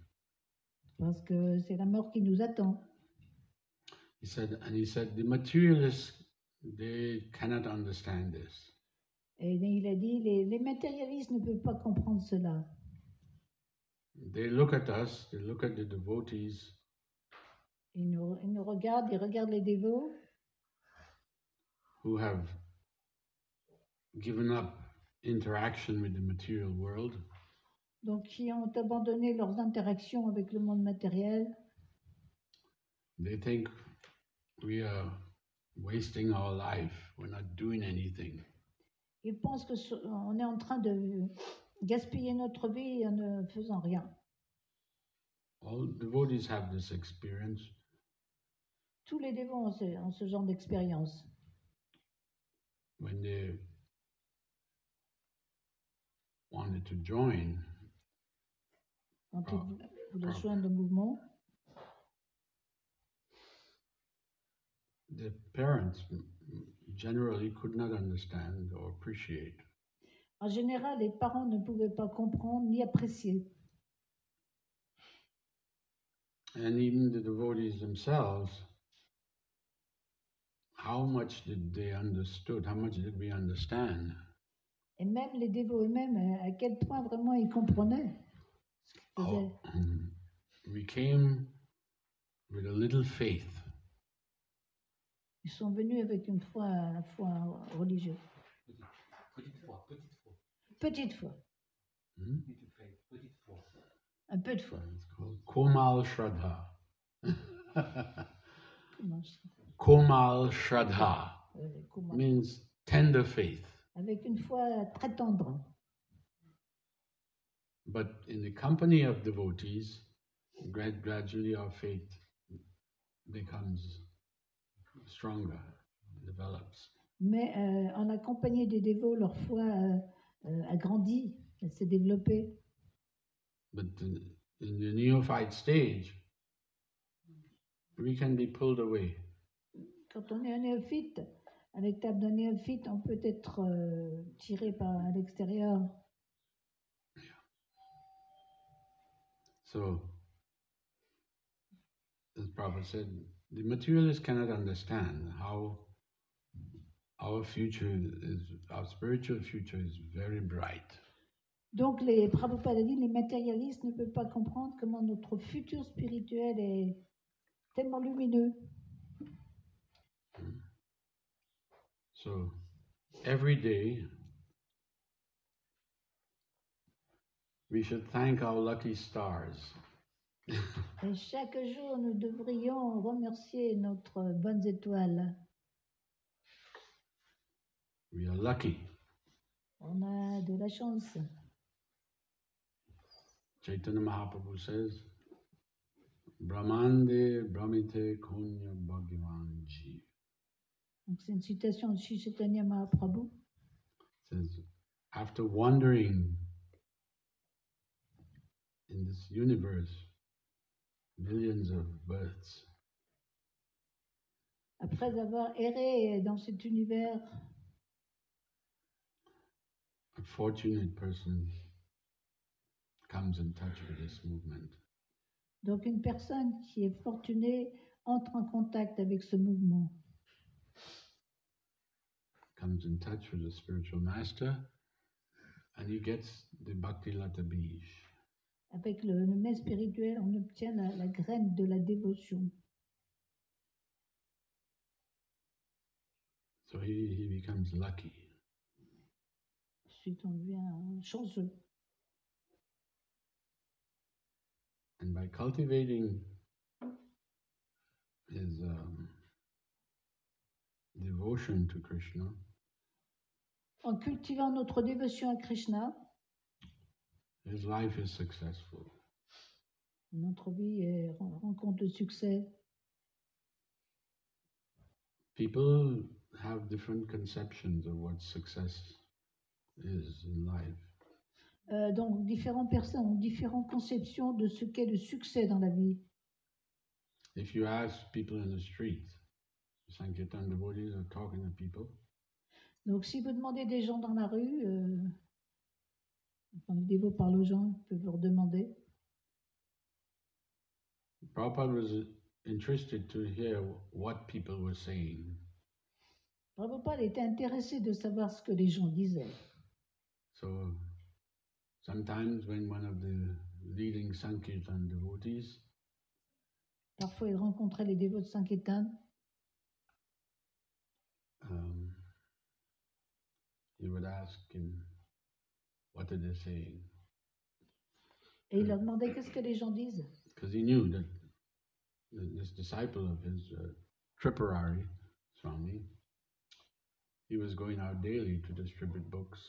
Parce que c'est la mort qui nous attend. He said, the materialists, they cannot understand this. Et il a dit, les matérialistes ne peuvent pas comprendre cela. They look at us, they look at the devotees, Ils nous regardent, ils regardent les dévots who have given up interaction with the material world. donc qui ont abandonné leurs interactions avec le monde matériel. They think we are wasting our life, we're not doing anything. Ils pensent qu'on est en train de gaspiller notre vie en ne faisant rien. All devotees have this experience. Tous les dévots ont ce genre d'expérience. When they wanted to join, Quand ils voulaient joindre le mouvement, the parents generally could not understand or appreciate. en général, les parents ne pouvaient pas comprendre ni apprécier. And even the devotees themselves, how much did they understood? How much did we understand? Et même les dévots eux-mêmes, à quel point vraiment ils comprenaient ce qu'ils faisaient. We came with a little faith. Ils sont venus avec une foi religieuse. Petite foi. Un peu de foi. It's called Komal Shraddha. Comment je dis? Komal Shraddha Comment? means tender faith. Avec une foi très tendre. But in the company of devotees, gradually our faith becomes stronger, develops. Mais en accompagné des dévots, leur foi a grandi, elle s'est développée. But in the neophyte stage, we can be pulled away. Quand on est un néophyte, à l'étape d'un néophyte, on peut être tiré à l'extérieur. So, as Prabhupada said, the materialists cannot understand how our spiritual future is very bright. Donc, les Prabhupada a dit, les matérialistes ne peuvent pas comprendre comment notre futur spirituel est tellement lumineux. So, every day, we should thank our lucky stars. Et chaque jour, nous devrions remercier notre bonnes étoiles. We are lucky. On a de la chance. Chaitanya Mahaprabhu says, Brahmande Brahmite Konya Bhagavan Jeev. Donc, c'est une citation de Sri Chaitanya Mahaprabhu. Says, after wandering in this universe, millions of births, Après avoir erré dans cet univers, a fortunate person comes in touch with this movement. donc une personne qui est fortunée entre en contact avec ce mouvement. Comes in touch with the spiritual master, and he gets the Bhakti Lata Bij. avec le mets spirituel, on obtient la graine de la dévotion. So he becomes lucky. Ensuite, on devient chanceux. And by cultivating his devotion to Krishna, En cultivant notre dévotion à Krishna, his life is successful. notre vie rencontre le succès. People have different conceptions of what success is in life. Donc, différentes personnes ont différentes conceptions de ce qu'est le succès dans la vie. If you ask people in the street, Sankirtan devotees are talking to people, Donc, si vous demandez des gens dans la rue, quand les dévots parlent aux gens, ils peuvent leur demander. Prabhupada was interested to hear what people were saying. Prabhupada était intéressé de savoir ce que les gens disaient. So sometimes when one of the leading Sankirtan devotees Parfois, il rencontrait les dévots de Sankirtan. he would ask him, what are they saying? Et il leur demandait qu'est-ce que les gens disent. Because he knew that this disciple of his, Tripurari Swami, he was going out daily to distribute books.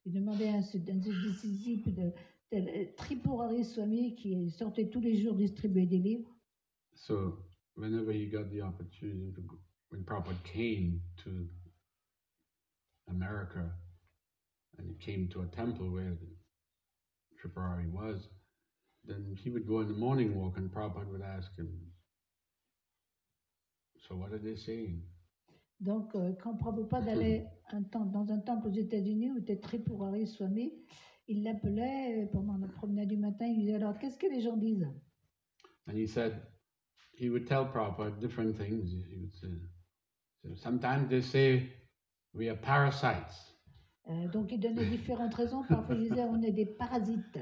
Il demandait à un de ses disciples de Tripurari Swami qui sortait tous les jours distribuer des livres. So whenever he got the opportunity to go, when Prabhupada came to America and he came to a temple where the Tripurari was, then he would go in the morning walk and Prabhupada would ask him, so what are they saying? Donc, quand Prabhupada allait dans un temple aux États-Unis où était Tripurari Swami, il l'appelait pendant la promenade du matin, il lui disait alors qu'est-ce que les gens disent? And he said, he would tell Prabhupada different things. He would say, so sometimes they say we are parasites. Donc, il donnait différentes raisons. Parfois, il disait on est des parasites.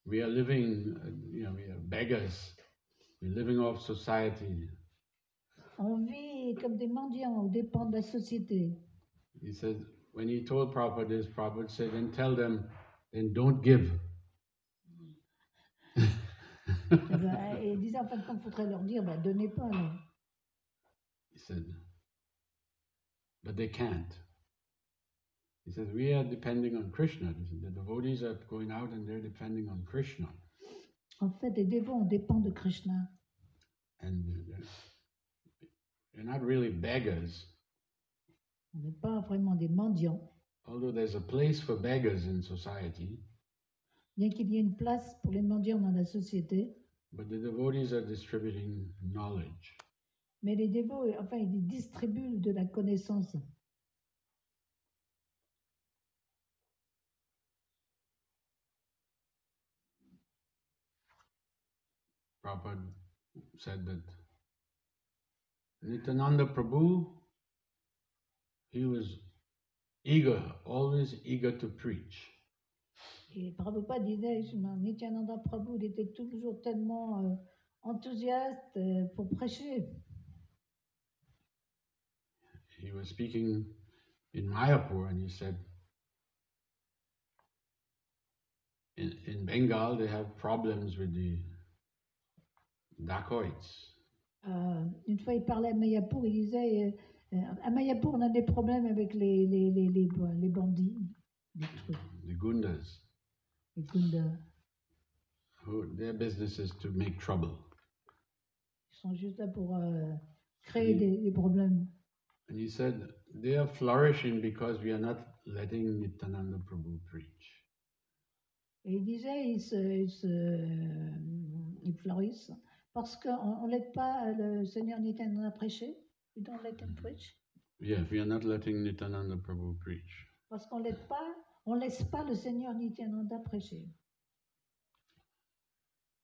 We are living, we are beggars. We're living off society. On vit comme des mendiants, on dépend de la société. He said, when he told Prabhupada this, Prabhupada said, then tell them, then don't give. Et il disait en fin de compte, il faudrait leur dire, donnez pas. Là. He said, but they can't. He said, we are depending on Krishna. The devotees are going out and they're depending on Krishna. En fait, les dévots, on dépend de Krishna. And they're not really beggars. On n'est pas vraiment des mendiants. Although there's a place for beggars in society, Bien qu'il y ait une place pour les mendiants dans la société, but the devotees are distributing knowledge. mais les dévots, enfin, ils distribuent de la connaissance. Prabhupada said that Nityananda Prabhu, he was eager, always eager to preach. Et Prabhupada disait, Nityananda Prabhu, il était toujours tellement enthousiaste pour prêcher. He was speaking in Mayapur and he said, in Bengal they have problems with the dacoits. Une fois, il parlait à Mayapur, il disait, à Mayapur, on a des problèmes avec les bandits, The gundas. les gundas. Their business is to make trouble. Ils sont juste là pour créer des problèmes. And he said, they are flourishing because we are not letting Nityananda Prabhu preach. Et il disait, ils fleurissent parce qu'on ne laisse pas le Seigneur Nityananda prêcher. We don't let him preach. Yeah, we are not letting Nityananda Prabhu preach. Parce qu'on laisse pas le Seigneur Nityananda prêcher.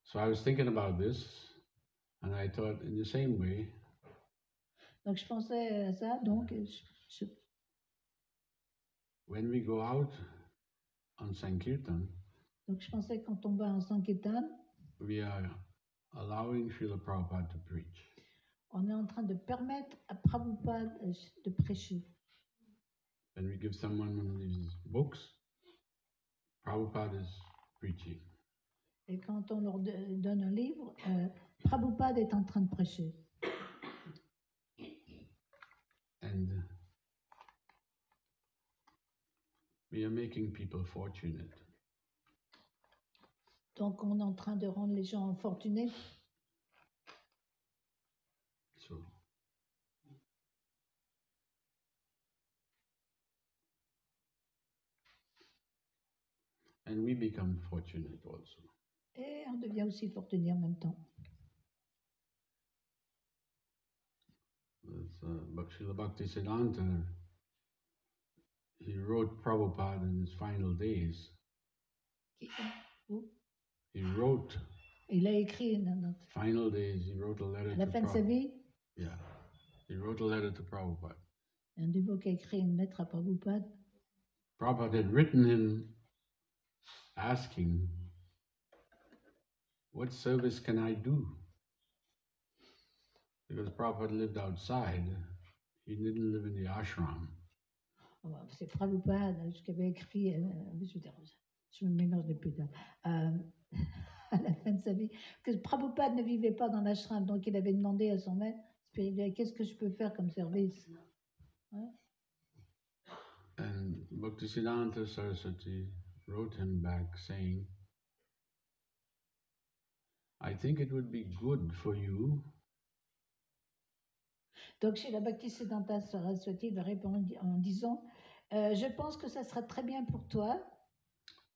So I was thinking about this, and I thought in the same way, Donc je pensais à ça, donc when we go out on Sankirtan, Donc je pensais quand on va en Sankirtan, we are allowing Srila Prabhupada to preach. on est en train de permettre à Prabhupada de prêcher. When we give someone one of these books, Prabhupada is preaching. Et quand on leur donne un livre, Prabhupada est en train de prêcher. And we are making people fortunate. Donc on est en train de rendre les gens fortunés. So, and we become fortunate also. Et on devient aussi fortuné en même temps. Srila Bhaktisiddhanta, he wrote Prabhupada in his final days. He wrote, Il a écrit dans notre, final days, he wrote a letter à la to fin de sa Prabhupada. vie, Yeah, he wrote a letter to Prabhupada. un des mots qui a écrit une lettre à Prabhupada. Prabhupada had written him asking, what service can I do? Because Prabhupada lived outside, he didn't live in the ashram. C'est Prabhupada qui avait écrit, je me mélange depuis là, à la fin de sa vie, que Prabhupada ne vivait pas dans l'ashram, donc il avait demandé à son maître spirituel, qu'est-ce que je peux faire comme service? Hein? And Bhaktisiddhanta Saraswati wrote him back saying, I think it would be good for you Donc chez la Bhaktisiddhanta Saraswati, il a répondu en disant, je pense que ça sera très bien pour toi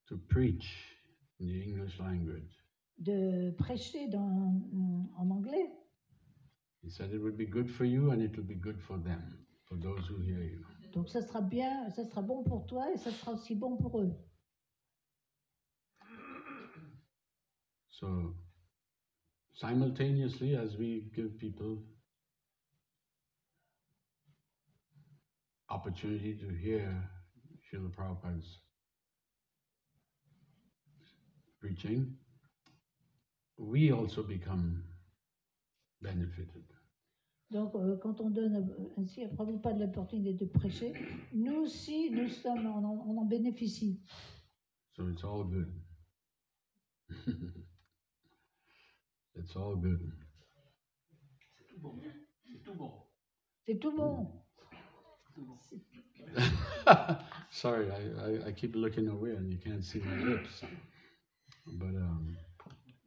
to preach in the English language. de prêcher en anglais. He said it would be good for you and it would be good for them, for those who hear you. Donc ça sera bien, ça sera bon pour toi et ça sera aussi bon pour eux. So, simultaneously, as we give people opportunity to hear Srila Prabhupada's preaching, we also become benefited. Donc quand on donne ainsi à Prabhupada l'opportunité de prêcher, nous aussi, on en bénéficie. So it's all good. It's all good. C'est tout bon. Sorry, I keep looking away and you can't see my lips. But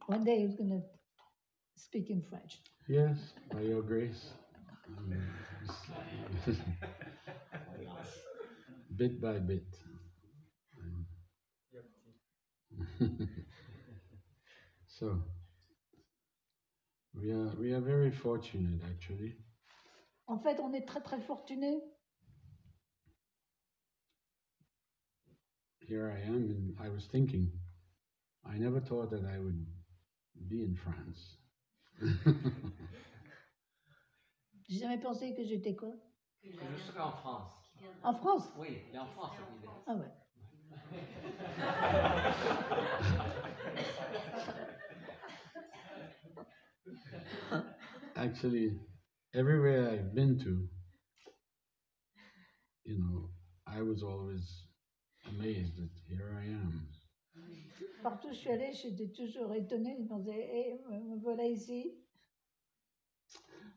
One day he's going to speak in French. yes, by your grace. Bit by bit. So we are very fortunate actually. En fait, on est très très fortunés. Here I am, and I was thinking, I never thought that I would be in France. J'ai jamais pensé que j'étais quoi? Que je serai en France. En France? Oui, il est en France, cette idée. Ah ouais. Actually, everywhere I've been to, I was always amazed that here I am. Partout où je suis allée, j'étais toujours étonnée. Je me disais, me voilà ici.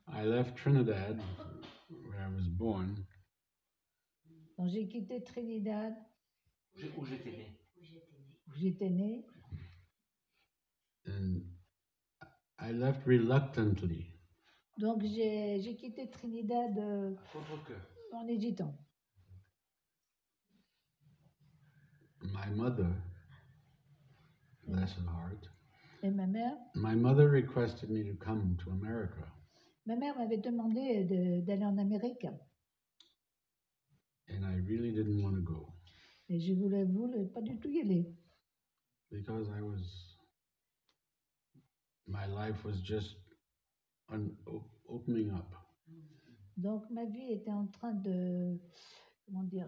I left Trinidad, where I was born, Donc j'ai quitté Trinidad, Où j'étais né. où j'étais née. and I left reluctantly. Donc j'ai quitté Trinidad Contre-cœur. en hésitant. My mother, bless her heart, Et ma mère requested me to come to America. m'avait demandé d'aller en Amérique. And I really didn't want to go Et je voulais pas du tout y aller. because my life was just opening up. Donc ma vie était en train de, comment dire,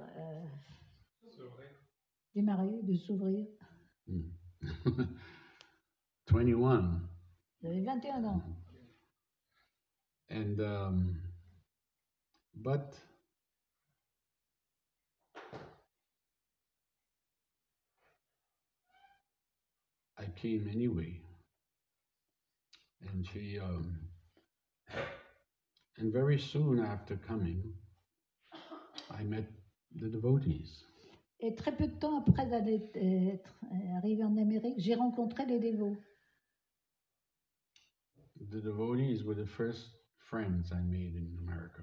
démarrer, de s'ouvrir. Mm. 21. J'avais 21 ans. And but I came anyway, and she and very soon after coming, I met the devotees. Et très peu de temps après être arrivé en Amérique, j'ai rencontré les dévots. The devotees were the first friends I made in America.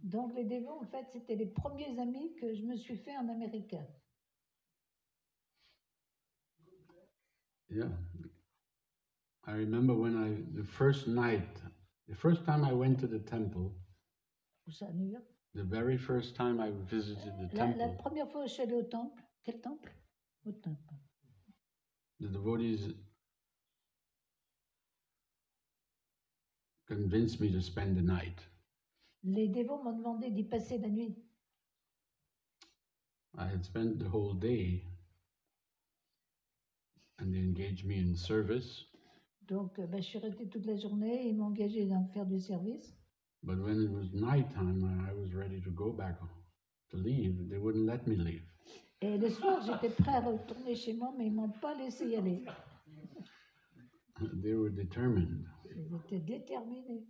Donc les dévots, en fait, c'était les premiers amis que je me suis fait en Amérique. Yeah. I remember the first time I went to the temple, Où ça, à New York? the very first time I visited the La temple, première fois que je suis allée au temple, quel temple? Au temple. the devotees convinced me to spend the night. Les dévots m'ont demandé d'y passer la nuit. I had spent the whole day, and they engaged me in service. Donc, je suis restée toute la journée, ils m'ont engagé à faire du service. But when it was nighttime, I was ready to go back to leave. They wouldn't let me leave. Et le soir, j'étais prêt à retourner chez moi, mais ils ne m'ont pas laissé y aller. They were determined. Ils étaient déterminés.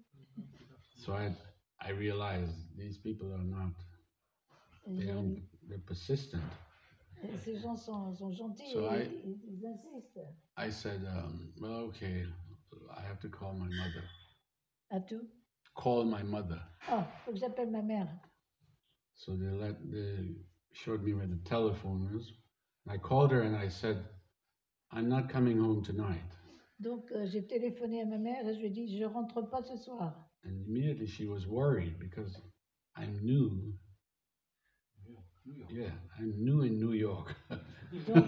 So I realized these people are not. They're persistent. Et ces gens sont gentils So et ils insistent. I said, well, okay, I have to call my mother. À tout. Call my mother. Oh, il faut que j'appelle ma mère. So they showed me where the telephone was. I called her and I said, I'm not coming home tonight. Donc, j'ai téléphoné à ma mère et je lui ai dit, je ne rentre pas ce soir. And immediately she was worried because I'm new. Yeah, I'm new in New York. Donc,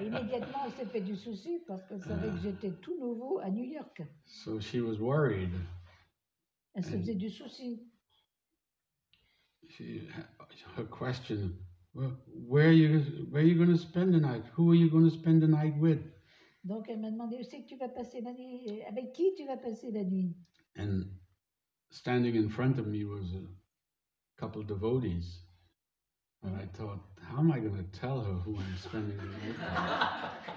immédiatement, elle s'est fait du souci parce qu'elle savait que j'étais tout nouveau à New York. So she was worried. Elle se faisait du souci. Her question, well, where are you going to spend the night? Who are you going to spend the night with? Donc, elle m'a demandé, où c'est que tu vas passer la nuit? Avec qui tu vas passer la nuit? And standing in front of me was a couple of devotees. And I thought, how am I going to tell her who I'm spending the night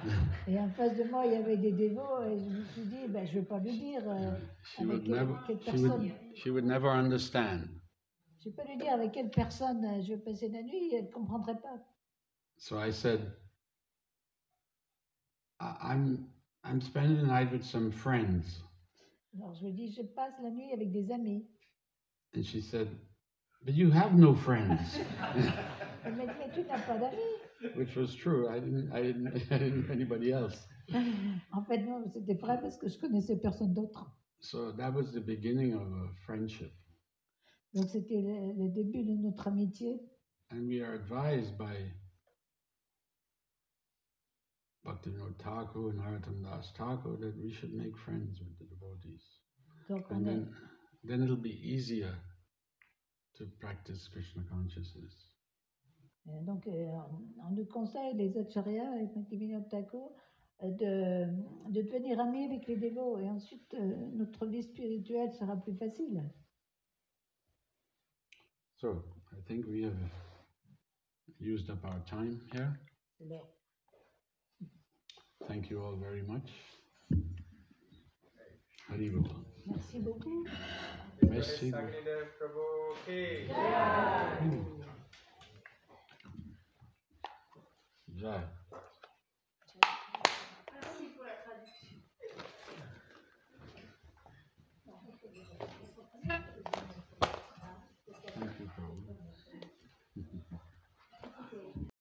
with? Et en face de moi, il y avait des dévots et je me suis dit, je ne vais pas lui dire avec quelle personne. She would never understand. Je ne vais pas lui dire avec quelle personne je vais passer la nuit, elle ne comprendrait pas. So I said, I'm spending the night with some friends. Alors je lui ai dit, je passe la nuit avec des amis. And she said, but you have no friends. Elle m'a dit, mais tu n'as pas d'amis. Which was true. I didn't know anybody else. En fait, non, c'était vrai parce que je connaissais personne d'autre. So that was the beginning of a friendship. Donc c'était le début de notre amitié. And we are advised by Bhaktivinoda Thakur and Narottam Das Thakur that we should make friends with the devotees. Donc And then it'll be easier to practice Krishna consciousness. Donc on nous conseille, les acharyas et Bhaktivinoda Thakur, de devenir amis avec les dévots et ensuite notre vie spirituelle sera plus facile. So, I think we have used up our time here. Thank you all very much. Hari Bol. Merci beaucoup. Merci. Agnideva Prabhu ki Jai. Merci pour la traduction.